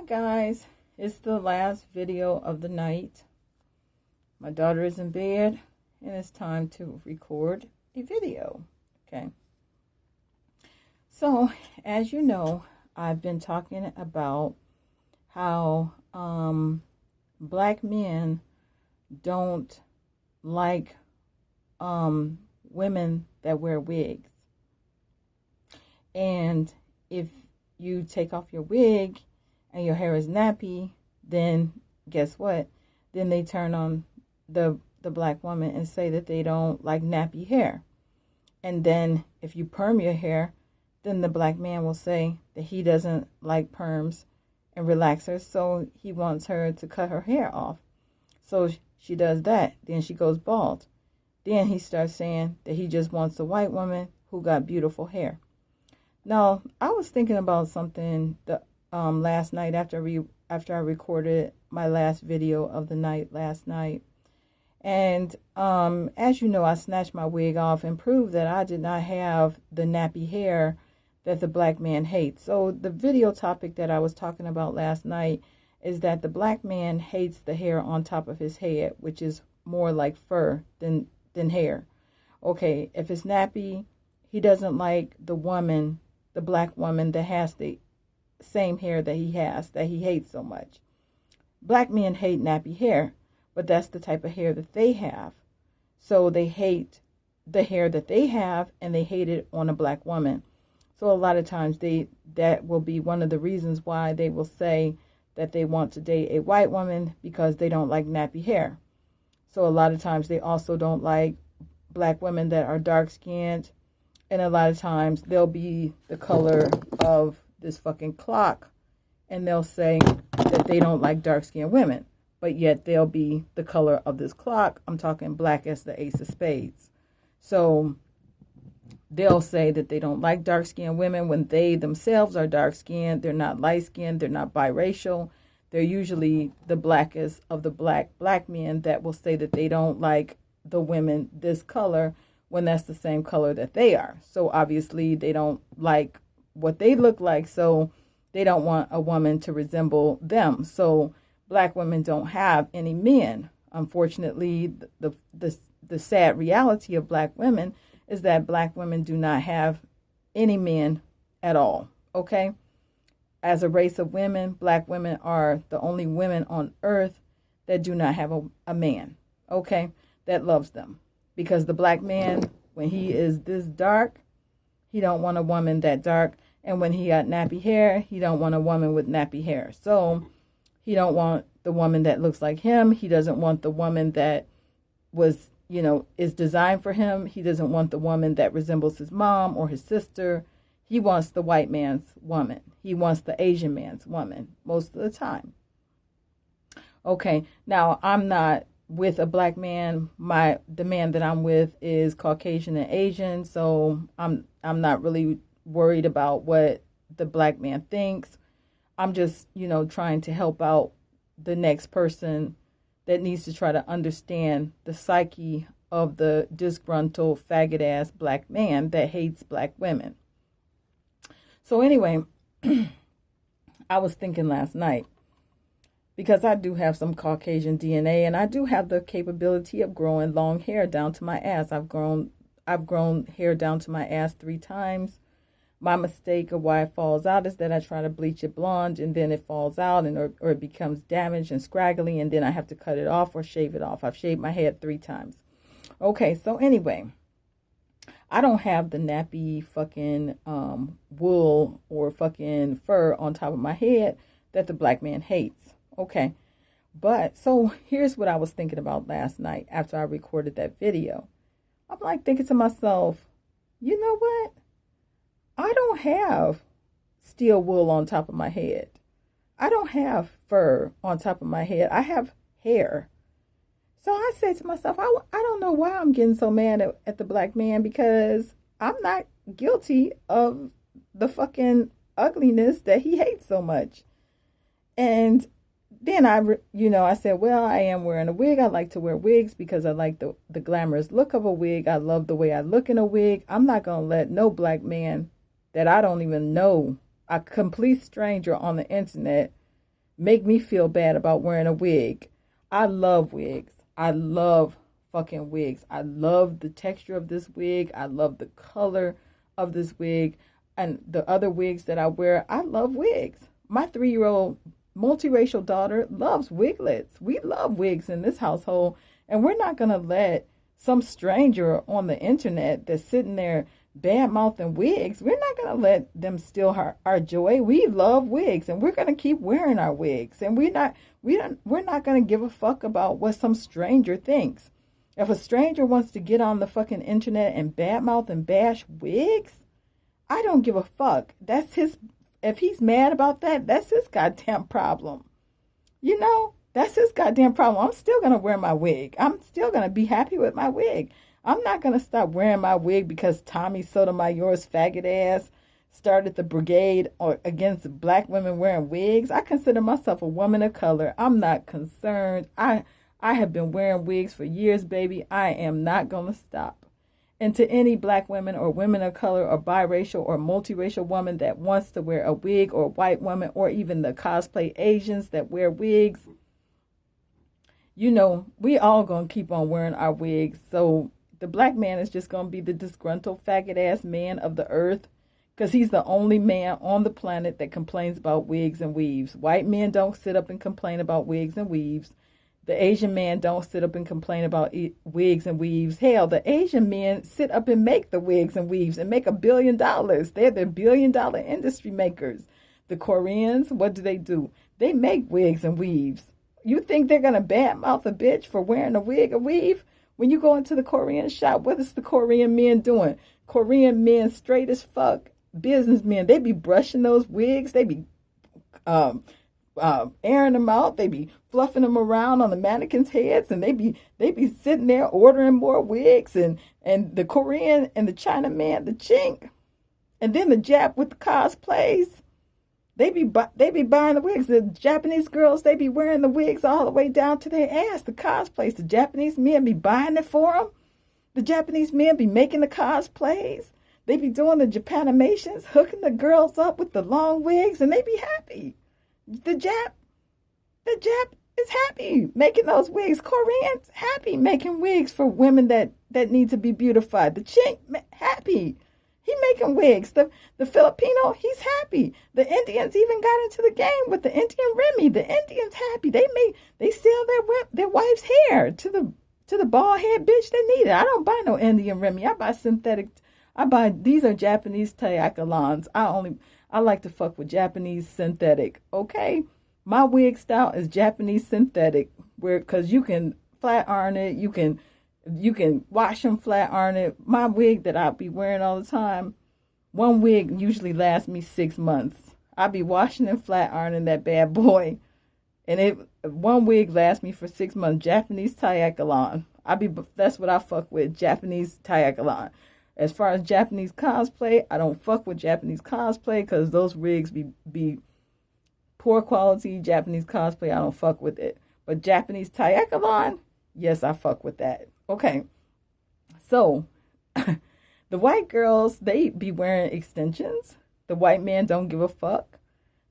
Hi guys, it's the last video of the night. My daughter is in bed and it's time to record a video. Okay. So, as you know, I've been talking about how black men don't like women that wear wigs. And if you take off your wig and your hair is nappy, then guess what? Then they turn on the black woman and say that they don't like nappy hair. And then if you perm your hair, then the black man will say that he doesn't like perms and relaxers, so he wants her to cut her hair off. So she does that. Then she goes bald. Then he starts saying that he just wants a white woman who got beautiful hair. Now, I was thinking about something last night after I recorded my last video of the night last night. And as you know, I snatched my wig off and proved that I did not have the nappy hair that the black man hates. So the video topic that I was talking about last night is that the black man hates the hair on top of his head, which is more like fur than hair. Okay, if it's nappy, he doesn't like the black woman that has the same hair that he has, that he hates so much. Black men hate nappy hair, but that's the type of hair that they have. So they hate the hair that they have, and they hate it on a black woman. So a lot of times that will be one of the reasons why they will say that they want to date a white woman, because they don't like nappy hair. So a lot of times they also don't like black women that are dark-skinned, and a lot of times they'll be the color of this fucking clock, and they'll say that they don't like dark-skinned women, but yet they'll be the color of this clock. I'm talking black as the ace of spades. So they'll say that they don't like dark-skinned women when they themselves are dark-skinned. They're not light-skinned. They're not biracial. They're usually the blackest of the black men that will say that they don't like the women this color when that's the same color that they are. So obviously they don't like what they look like, so they don't want a woman to resemble them. So black women don't have any men. Unfortunately, the sad reality of black women is that black women do not have any men at all. Okay? As a race of women, black women are the only women on earth that do not have a man, okay, that loves them. Because the black man, when he is this dark, he don't want a woman that dark. And when he got nappy hair, he don't want a woman with nappy hair. So he don't want the woman that looks like him. He doesn't want the woman that was, is designed for him. He doesn't want the woman that resembles his mom or his sister. He wants the white man's woman. He wants the Asian man's woman most of the time. Okay, now I'm not with a black man. The man that I'm with is Caucasian and Asian, so I'm not really worried about what the black man thinks. I'm just, trying to help out the next person that needs to try to understand the psyche of the disgruntled faggot ass black man that hates black women. So anyway, I was thinking last night, because I do have some Caucasian DNA, and I do have the capability of growing long hair down to my ass. I've grown hair down to my ass 3 times. My mistake of why it falls out is that I try to bleach it blonde, and then it falls out, or it becomes damaged and scraggly, and then I have to cut it off or shave it off. I've shaved my head 3 times. Okay, so anyway, I don't have the nappy fucking wool or fucking fur on top of my head that the black man hates. Okay, but so here's what I was thinking about last night after I recorded that video. I'm like thinking to myself, you know what? I don't have steel wool on top of my head. I don't have fur on top of my head. I have hair. So I said to myself, I don't know why I'm getting so mad at the black man, because I'm not guilty of the fucking ugliness that he hates so much. And then I said, well, I am wearing a wig. I like to wear wigs because I like the glamorous look of a wig. I love the way I look in a wig. I'm not going to let no black man that I don't even know, a complete stranger on the internet, make me feel bad about wearing a wig. I love wigs. I love fucking wigs. I love the texture of this wig. I love the color of this wig. And the other wigs that I wear, I love wigs. My 3-year-old multiracial daughter loves wiglets. We love wigs in this household. And we're not going to let some stranger on the internet that's sitting there bad-mouthing wigs, we're not going to let them steal our joy. We love wigs, and we're going to keep wearing our wigs. And we're not going to give a fuck about what some stranger thinks. If a stranger wants to get on the fucking internet and badmouth and bash wigs, I don't give a fuck. That's his. If he's mad about that, that's his goddamn problem. You know, that's his goddamn problem. I'm still going to wear my wig. I'm still going to be happy with my wig. I'm not going to stop wearing my wig because Tommy Sotomayor's faggot ass started the brigade against black women wearing wigs. I consider myself a woman of color. I'm not concerned. I have been wearing wigs for years, baby. I am not going to stop. And to any black women or women of color or biracial or multiracial woman that wants to wear a wig, or white woman, or even the cosplay Asians that wear wigs, you know, we all going to keep on wearing our wigs. So the black man is just going to be the disgruntled faggot-ass man of the earth because he's the only man on the planet that complains about wigs and weaves. White men don't sit up and complain about wigs and weaves. The Asian man don't sit up and complain about wigs and weaves. Hell, the Asian men sit up and make the wigs and weaves and make $1 billion. They're the $1 billion industry makers. The Koreans, what do? They make wigs and weaves. You think they're going to badmouth a bitch for wearing a wig or weave? When you go into the Korean shop, what is the Korean men doing? Korean men, straight as fuck, businessmen, they be brushing those wigs. They be airing them out. They be fluffing them around on the mannequins' heads, and they be sitting there ordering more wigs. And the Korean and the China man, the chink, and then the Jap with the cosplays. They be buying the wigs. The Japanese girls, they be wearing the wigs all the way down to their ass. The cosplays, the Japanese men be buying it for them. The Japanese men be making the cosplays. They be doing the Japanimations, hooking the girls up with the long wigs, and they be happy. The Jap is happy making those wigs. Koreans happy making wigs for women that need to be beautified. The Chink happy. He making wigs. The Filipino, he's happy. The Indians even got into the game with the Indian Remy. The Indians happy. They sell their wife's hair to the bald head bitch that need it. I don't buy no Indian Remy. I buy synthetic. These are Japanese Tayakalans. I like to fuck with Japanese synthetic. Okay, my wig style is Japanese synthetic, because you can flat iron it. You can wash them, flat iron it. My wig that I'll be wearing all the time, one wig usually lasts me 6 months. I'll be washing and flat ironing that bad boy. And one wig lasts me for 6 months. Japanese Tayakalan. That's what I fuck with, Japanese Tayakalan. As far as Japanese cosplay, I don't fuck with Japanese cosplay because those wigs be poor quality. Japanese cosplay, I don't fuck with it. But Japanese Tayakalan, yes, I fuck with that. Okay, so the white girls, they be wearing extensions. The white man don't give a fuck.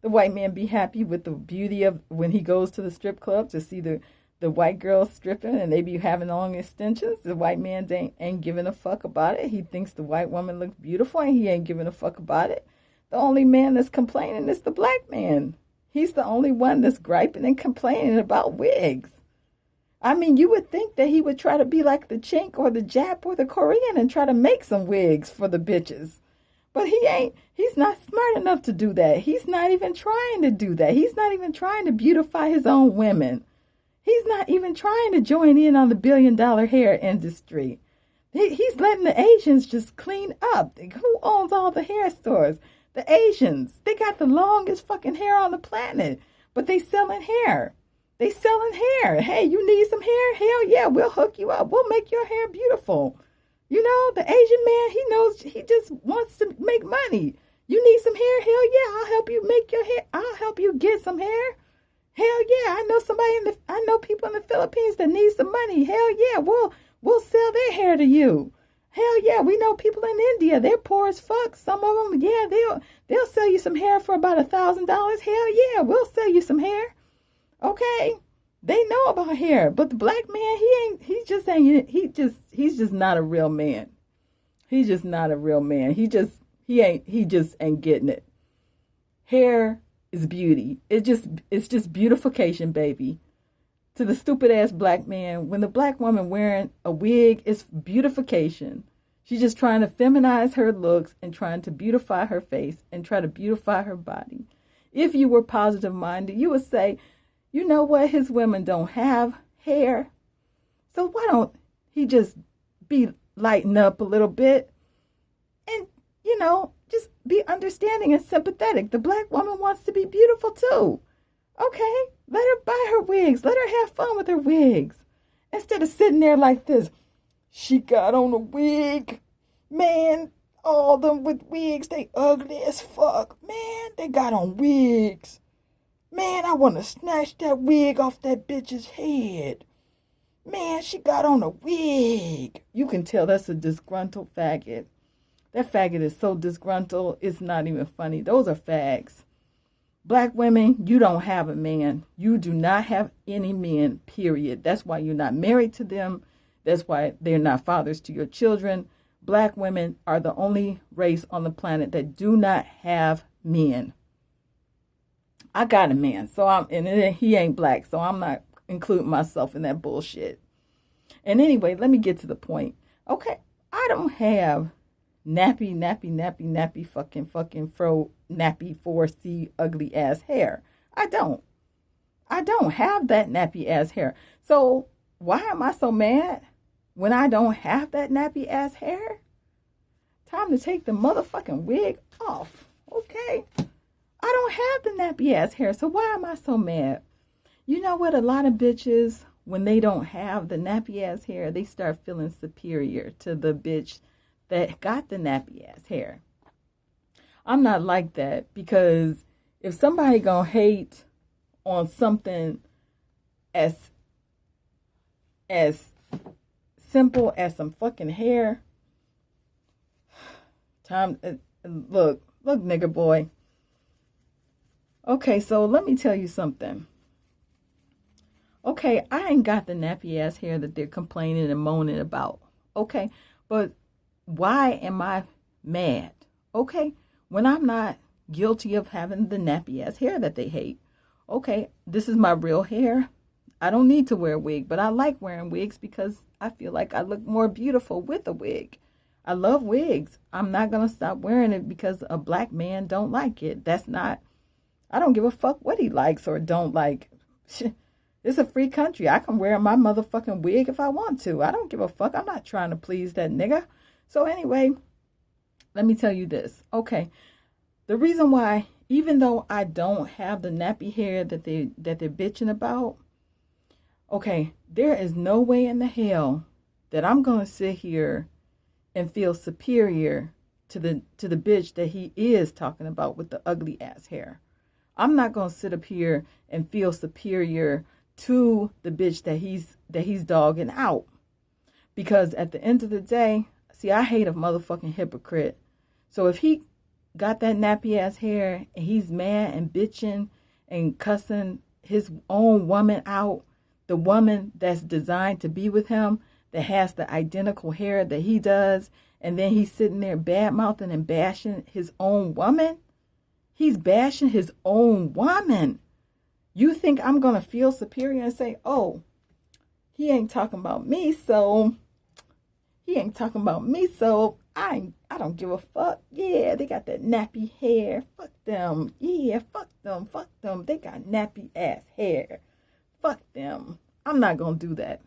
The white man be happy with the beauty of when he goes to the strip club to see the white girls stripping and they be having long extensions. The white man ain't giving a fuck about it. He thinks the white woman looks beautiful and he ain't giving a fuck about it. The only man that's complaining is the black man. He's the only one that's griping and complaining about wigs. I mean, you would think that he would try to be like the Chink or the Jap or the Korean and try to make some wigs for the bitches. But he's not smart enough to do that. He's not even trying to do that. He's not even trying to beautify his own women. He's not even trying to join in on the $1 billion hair industry. He's letting the Asians just clean up. Who owns all the hair stores? The Asians. They got the longest fucking hair on the planet, but they selling hair. They selling hair. Hey, you need some hair? Hell yeah, we'll hook you up. We'll make your hair beautiful. You know, the Asian man, he knows, he just wants to make money. You need some hair? Hell yeah, I'll help you make your hair. I'll help you get some hair. Hell yeah, I know people in the Philippines that need some money. Hell yeah, we'll sell their hair to you. Hell yeah, we know people in India, they're poor as fuck. Some of them, yeah, they'll sell you some hair for about $1,000. Hell yeah, we'll sell you some hair. Okay? They know about hair, but the black man, he's just not a real man. He's just not a real man. He just ain't getting it. Hair is beauty. It's just beautification, baby. To the stupid ass black man, when the black woman wearing a wig, it's beautification. She's just trying to feminize her looks and trying to beautify her face and try to beautify her body. If you were positive minded, you would say, you know what, his women don't have hair. So why don't he just be lighten up a little bit and, just be understanding and sympathetic. The black woman wants to be beautiful too. Okay, let her buy her wigs. Let her have fun with her wigs. Instead of sitting there like this, she got on a wig. Man, all them with wigs, they ugly as fuck. Man, they got on wigs. Man, I want to snatch that wig off that bitch's head. Man, she got on a wig. You can tell that's a disgruntled faggot. That faggot is so disgruntled, it's not even funny. Those are fags. Black women, you don't have a man. You do not have any men, period. That's why you're not married to them. That's why they're not fathers to your children. Black women are the only race on the planet that do not have men. I got a man, and he ain't black, so I'm not including myself in that bullshit. And anyway, let me get to the point. Okay, I don't have nappy, fucking fro, nappy 4C ugly ass hair. I don't have that nappy ass hair. So why am I so mad when I don't have that nappy ass hair? Time to take the motherfucking wig off. Okay? I don't have the nappy ass hair. So why am I so mad? You know what? A lot of bitches, when they don't have the nappy ass hair, they start feeling superior to the bitch that got the nappy ass hair. I'm not like that, because if somebody gonna hate on something as simple as some fucking hair, look nigga boy. Okay, so let me tell you something. Okay, I ain't got the nappy ass hair that they're complaining and moaning about. Okay, but why am I mad? Okay, when I'm not guilty of having the nappy ass hair that they hate. Okay, this is my real hair. I don't need to wear a wig, but I like wearing wigs because I feel like I look more beautiful with a wig. I love wigs. I'm not going to stop wearing it because a black man don't like it. I don't give a fuck what he likes or don't like. It's a free country. I can wear my motherfucking wig if I want to. I don't give a fuck. I'm not trying to please that nigga. So anyway, let me tell you this. Okay, the reason why, even though I don't have the nappy hair that they're bitching about, okay, there is no way in the hell that I'm gonna sit here and feel superior to the bitch that he is talking about with the ugly ass hair. I'm not gonna sit up here and feel superior to the bitch that he's dogging out, because at the end of the day, see, I hate a motherfucking hypocrite. So if he got that nappy ass hair and he's mad and bitching and cussing his own woman out, the woman that's designed to be with him, that has the identical hair that he does, and then he's sitting there bad-mouthing and bashing his own woman, he's bashing his own woman. You think I'm going to feel superior and say, oh, he ain't talking about me, so I don't give a fuck. Yeah, they got that nappy hair. Fuck them. Yeah, fuck them. They got nappy ass hair. Fuck them. I'm not going to do that.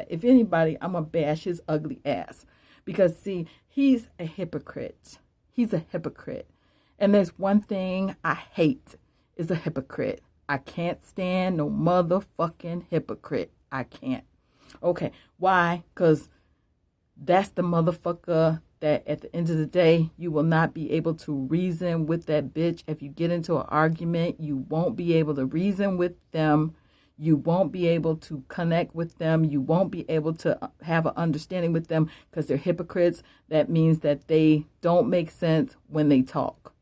If anybody, I'm going to bash his ugly ass. Because, see, he's a hypocrite. And there's one thing I hate is a hypocrite. I can't stand no motherfucking hypocrite. I can't. Okay, why? Because that's the motherfucker that at the end of the day, you will not be able to reason with that bitch. If you get into an argument, you won't be able to reason with them. You won't be able to connect with them. You won't be able to have an understanding with them because they're hypocrites. That means that they don't make sense when they talk.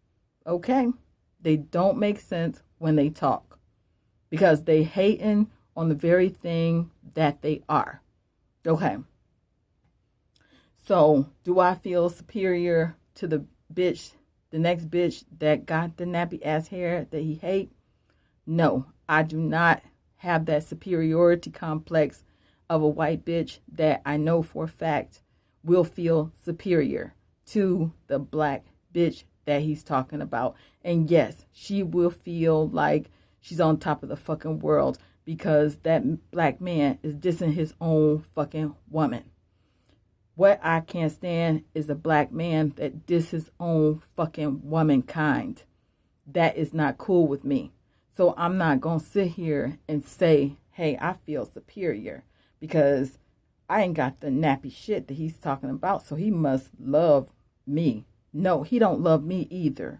Okay? They don't make sense when they talk because they hating on the very thing that they are. Okay. So do I feel superior to the next bitch that got the nappy ass hair that he hate? No, I do not have that superiority complex of a white bitch that I know for a fact will feel superior to the black bitch that he's talking about. And yes, she will feel like she's on top of the fucking world because that black man is dissing his own fucking woman. What I can't stand is a black man that disses his own fucking womankind. That is not cool with me. So I'm not going to sit here and say, hey, I feel superior because I ain't got the nappy shit that he's talking about. So he must love me. No, he don't love me either.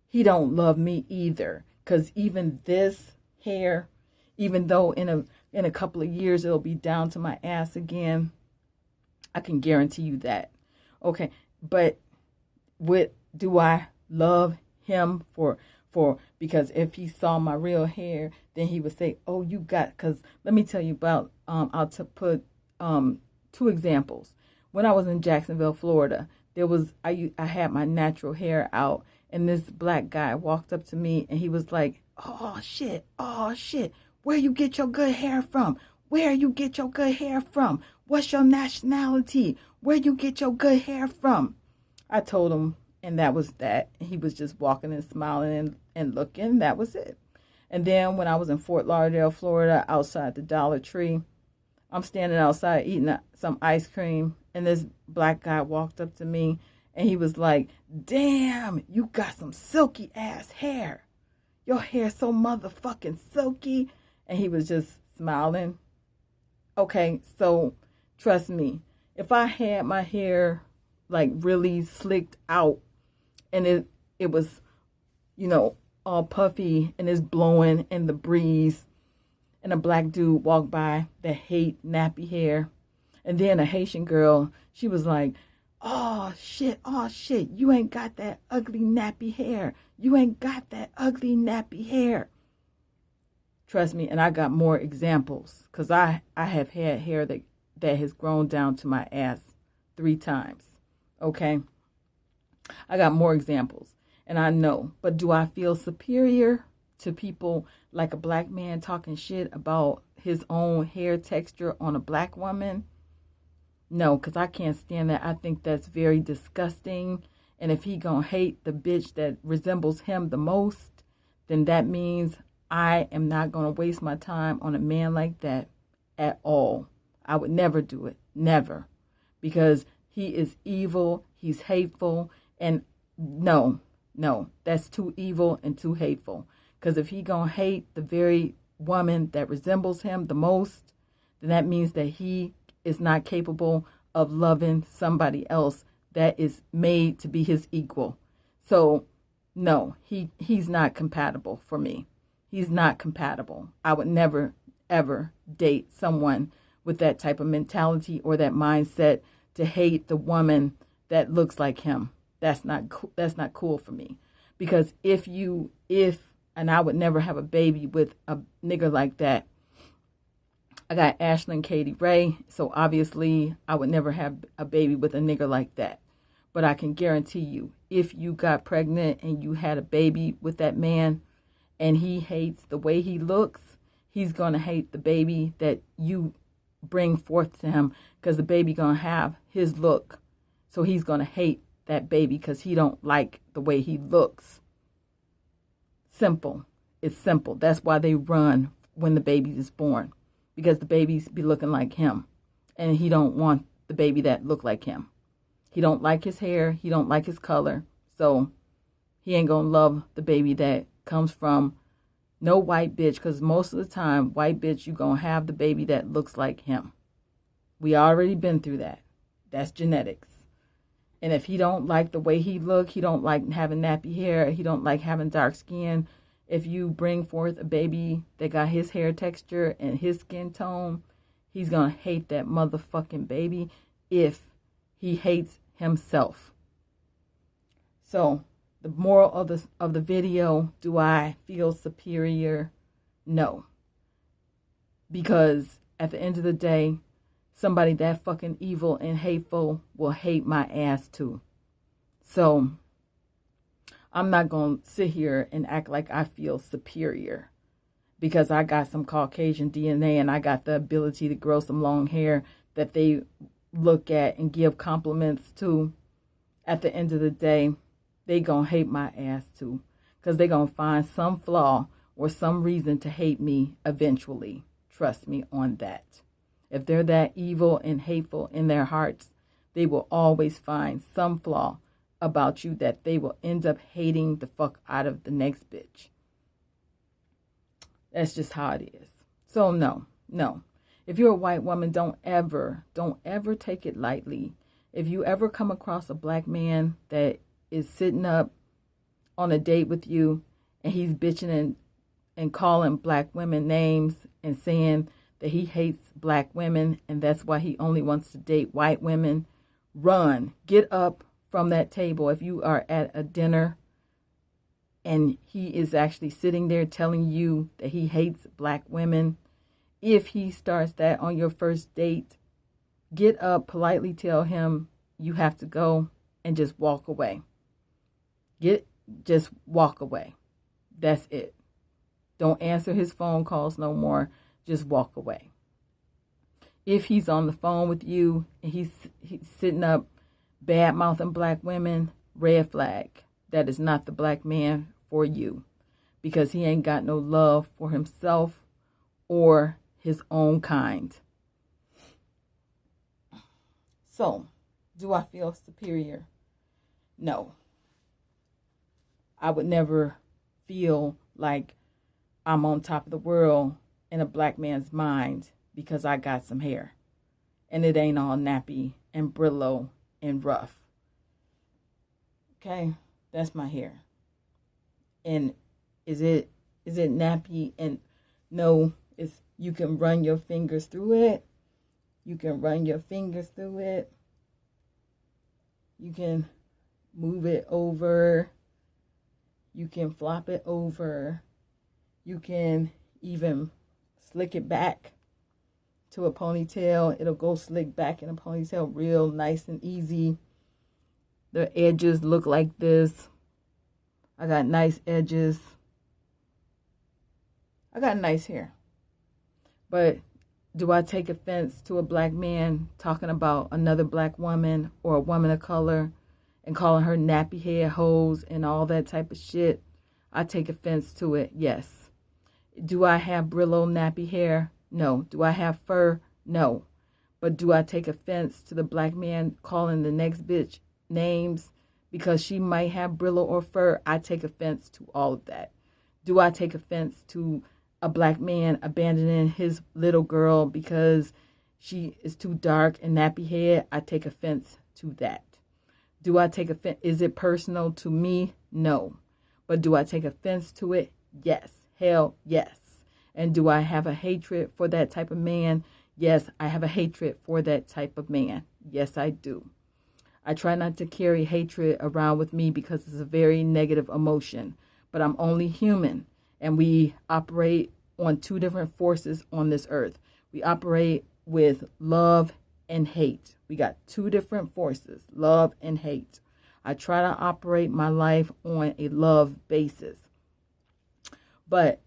He don't love me either. Because even this hair, even though in a couple of years it'll be down to my ass again, I can guarantee you that. Okay, but do I love him for because if he saw my real hair, then he would say, oh, you got, because let me tell you about, I'll put 2 examples. When I was in Jacksonville, Florida, I had my natural hair out, and this black guy walked up to me and he was like, oh shit, where you get your good hair from? Where you get your good hair from? What's your nationality? Where you get your good hair from? I told him, and that was that. He was just walking and smiling and looking. That was it. And then when I was in Fort Lauderdale, Florida, outside the Dollar Tree, I'm standing outside eating some ice cream, and this black guy walked up to me, and he was like, damn, you got some silky ass hair. Your hair's so motherfucking silky. And he was just smiling. Okay, so trust me, if I had my hair like really slicked out and it was, all puffy and it's blowing in the breeze, and a black dude walked by that hate nappy hair, and then a Haitian girl, she was like, oh shit, you ain't got that ugly nappy hair. You ain't got that ugly nappy hair. Trust me, and I got more examples because I have had hair that has grown down to my ass 3 times. Okay? I got more examples, and I know. But do I feel superior to people like a black man talking shit about his own hair texture on a black woman? No, because I can't stand that. I think that's very disgusting. And if he gonna hate the bitch that resembles him the most, then that means I am not going to waste my time on a man like that at all. I would never do it. Never. Because he is evil. He's hateful. And no, that's too evil and too hateful. Because if he going to hate the very woman that resembles him the most, then that means that he is not capable of loving somebody else that is made to be his equal. So, no, he's not compatible for me. He's not compatible. I would never, ever date someone with that type of mentality or that mindset to hate the woman that looks like him. That's not cool for me. Because and I would never have a baby with a nigga like that. I got Ashlyn Katie Ray, so obviously I would never have a baby with a nigga like that. But I can guarantee you, if you got pregnant and you had a baby with that man, and he hates the way he looks, he's going to hate the baby that you bring forth to him because the baby going to have his look. So he's going to hate that baby because he don't like the way he looks. Simple. It's simple. That's why they run when the baby is born, because the babies be looking like him, and he don't want the baby that look like him. He don't like his hair. He don't like his color. So he ain't going to love the baby that comes from no white bitch, because most of the time, white bitch, you going to have the baby that looks like him. We already been through that. That's genetics. And if he don't like the way he look, he don't like having nappy hair, he don't like having dark skin, if you bring forth a baby that got his hair texture and his skin tone, he's going to hate that motherfucking baby if he hates himself. So, the moral of the video, do I feel superior No. Because at the end of the day, somebody that fucking evil and hateful will hate my ass too. So I'm not going to sit here and act like I feel superior because I got some Caucasian DNA and I got the ability to grow some long hair that they look at and give compliments to. At the end of the day, they going to hate my ass too because they going to find some flaw or some reason to hate me eventually. Trust me on that. If they're that evil and hateful in their hearts, they will always find some flaw about you that they will end up hating the fuck out of the next bitch. That's just how it is. So no. If you're a white woman, don't ever take it lightly. If you ever come across a black man that is sitting up on a date with you and he's bitching and calling black women names and saying that he hates black women and that's why he only wants to date white women, run. Get up from that table. If you are at a dinner and he is actually sitting there telling you that he hates black women, if he starts that on your first date, get up, politely tell him you have to go and just walk away. Just walk away. That's it. Don't answer his phone calls no more. Just walk away. If he's on the phone with you and he's sitting up bad-mouthing black women, red flag. That is not the black man for you because he ain't got no love for himself or his own kind. So, do I feel superior? No. I would never feel like I'm on top of the world in a black man's mind because I got some hair. And it ain't all nappy and Brillo and rough. Okay? That's my hair. And is it nappy? And no, you can run your fingers through it. You can run your fingers through it. You can move it over. You can flop it over. You can even slick it back to a ponytail. It'll go slick back in a ponytail real nice and easy. The edges look like this. I got nice edges. I got nice hair. But do I take offense to a black man talking about another black woman or a woman of color and calling her nappy head hoes and all that type of shit? I take offense to it, yes. Do I have Brillo nappy hair? No. Do I have fur? No. But do I take offense to the black man calling the next bitch names because she might have Brillo or fur? I take offense to all of that. Do I take offense to a black man abandoning his little girl because she is too dark and nappy head? I take offense to that. Do I take offense? Is it personal to me? No. But do I take offense to it? Yes. Hell yes. And do I have a hatred for that type of man? Yes, I have a hatred for that type of man. Yes, I do. I try not to carry hatred around with me because it's a very negative emotion. But I'm only human. And we operate on two different forces on this earth. We operate with love and hate. We got two different forces, love and hate. I try to operate my life on a love basis. But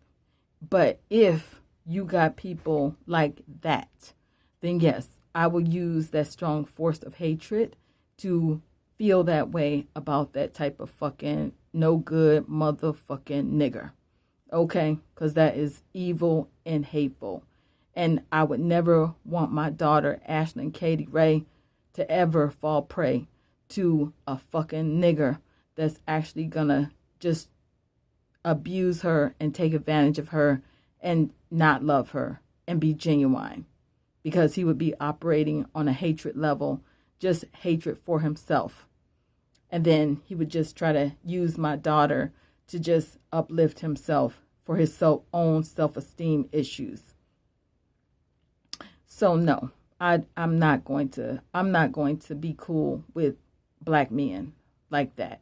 if you got people like that, then yes, I will use that strong force of hatred to feel that way about that type of fucking no good motherfucking nigger. Okay? Because that is evil and hateful. And I would never want my daughter, Ashlyn Katie Ray, to ever fall prey to a fucking nigger that's actually gonna just abuse her and take advantage of her and not love her and be genuine, because he would be operating on a hatred level, just hatred for himself. And then he would just try to use my daughter to just uplift himself for his own self-esteem issues. So no, I'm not going to be cool with black men like that.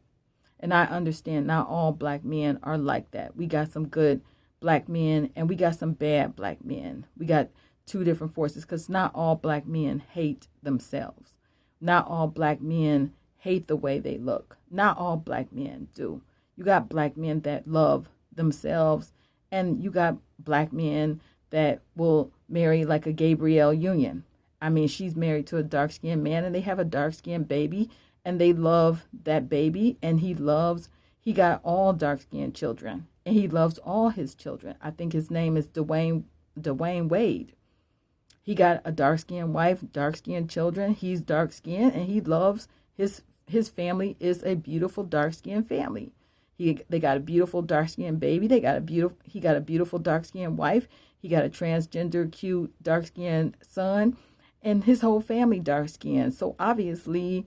And I understand not all black men are like that. We got some good black men and we got some bad black men. We got two different forces, because not all black men hate themselves. Not all black men hate the way they look. Not all black men do. You got black men that love themselves, and you got black men that will marry like a Gabrielle Union. I mean, she's married to a dark-skinned man, and they have a dark-skinned baby, and they love that baby, and he got all dark-skinned children, and he loves all his children. I think his name is Dwayne Wade. He got a dark-skinned wife, dark-skinned children. He's dark-skinned, and he loves his family is a beautiful dark-skinned family. They got a beautiful dark-skinned baby. He got a beautiful dark-skinned wife. He got a transgender, cute, dark-skinned son, and his whole family dark-skinned. So obviously,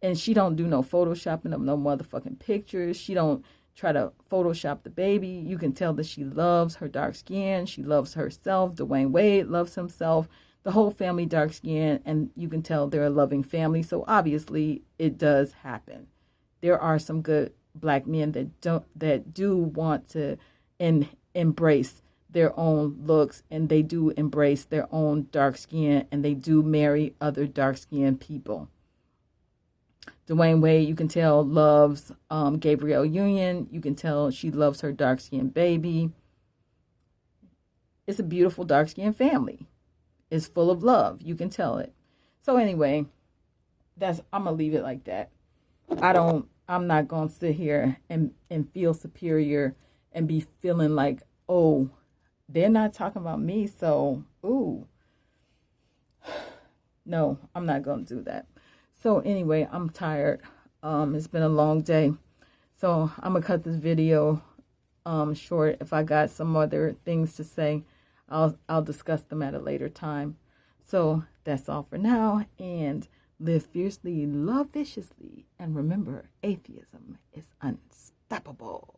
and she don't do no photoshopping of no motherfucking pictures. She don't try to Photoshop the baby. You can tell that she loves her dark skin. She loves herself. Dwayne Wade loves himself. The whole family dark skin, and you can tell they're a loving family. So obviously, it does happen. There are some good black men that do want to embrace their own looks, and they do embrace their own dark skin, and they do marry other dark skinned people. Dwayne Wade, you can tell, loves Gabrielle Union. You can tell she loves her dark-skinned baby. It's a beautiful dark-skinned family. It's full of love. You can tell it. So anyway, I'm going to leave it like that. I'm not going to sit here and feel superior and be feeling like, oh, they're not talking about me, so, ooh. No, I'm not going to do that. So anyway, I'm tired. It's been a long day. So I'm going to cut this video short. If I got some other things to say, I'll discuss them at a later time. So that's all for now. And live fiercely, love viciously. And remember, atheism is unstoppable.